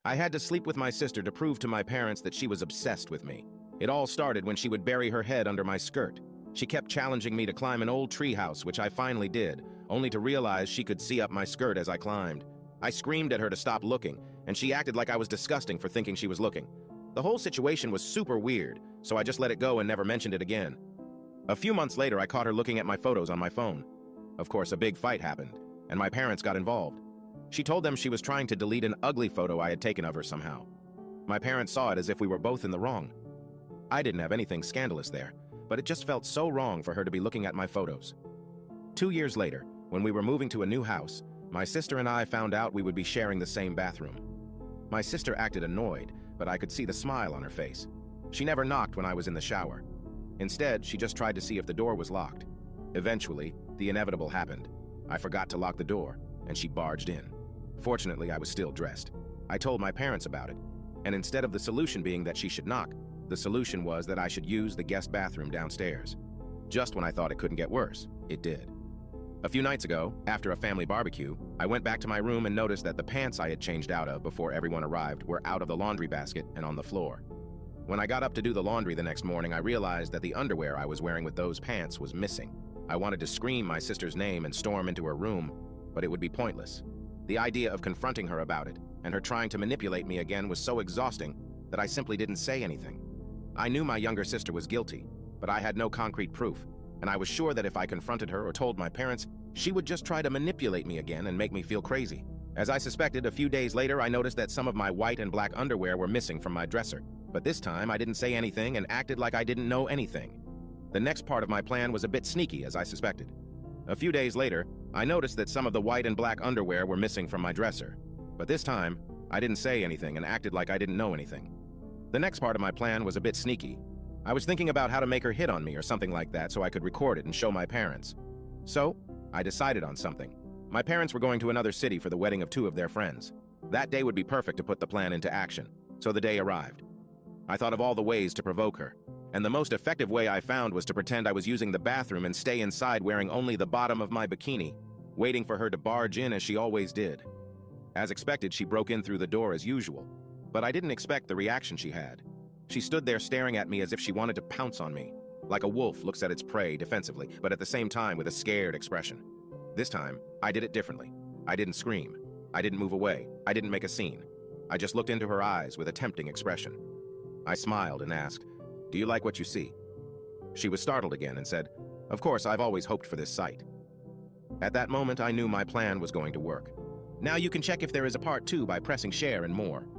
I had to sleep with my sister to prove to my parents that she was obsessed with me. It all started when she would bury her head under my skirt. She kept challenging me to climb an old treehouse, which I finally did, only to realize she could see up my skirt as I climbed. I screamed at her to stop looking, and she acted like I was disgusting for thinking she was looking. The whole situation was super weird, so I just let it go and never mentioned it again. A few months later, I caught her looking at my photos on my phone. Of course, a big fight happened, and my parents got involved. She told them she was trying to delete an ugly photo I had taken of her somehow. My parents saw it as if we were both in the wrong. I didn't have anything scandalous there, but it just felt so wrong for her to be looking at my photos. 2 years later, when we were moving to a new house, my sister and I found out we would be sharing the same bathroom. My sister acted annoyed, but I could see the smile on her face. She never knocked when I was in the shower. Instead, she just tried to see if the door was locked. Eventually, the inevitable happened. I forgot to lock the door, and she barged in. Fortunately, I was still dressed. I told my parents about it, and instead of the solution being that she should knock, the solution was that I should use the guest bathroom downstairs. Just when I thought it couldn't get worse, it did. A few nights ago, after a family barbecue, I went back to my room and noticed that the pants I had changed out of before everyone arrived were out of the laundry basket and on the floor. When I got up to do the laundry the next morning, I realized that the underwear I was wearing with those pants was missing. I wanted to scream my sister's name and storm into her room, but it would be pointless. The idea of confronting her about it and her trying to manipulate me again was so exhausting that I simply didn't say anything. I knew my younger sister was guilty, but I had no concrete proof, and I was sure that if I confronted her or told my parents, she would just try to manipulate me again and make me feel crazy. As I suspected, a few days later, I noticed that some of my white and black underwear were missing from my dresser. But this time, I didn't say anything and acted like I didn't know anything. The next part of my plan was a bit sneaky, as I suspected. A few days later, I noticed that some of the white and black underwear were missing from my dresser. But this time, I didn't say anything and acted like I didn't know anything. The next part of my plan was a bit sneaky. I was thinking about how to make her hit on me or something like that so I could record it and show my parents. So, I decided on something. My parents were going to another city for the wedding of 2 of their friends. That day would be perfect to put the plan into action, so the day arrived. I thought of all the ways to provoke her, and the most effective way I found was to pretend I was using the bathroom and stay inside wearing only the bottom of my bikini, waiting for her to barge in as she always did. As expected, she broke in through the door as usual, but I didn't expect the reaction she had. She stood there staring at me as if she wanted to pounce on me, like a wolf looks at its prey defensively, but at the same time with a scared expression. This time, I did it differently. I didn't scream. I didn't move away. I didn't make a scene. I just looked into her eyes with a tempting expression. I smiled and asked, "Do you like what you see?" She was startled again and said, "Of course, I've always hoped for this sight." At that moment, I knew my plan was going to work. Now you can check if there is a part 2 by pressing share and more.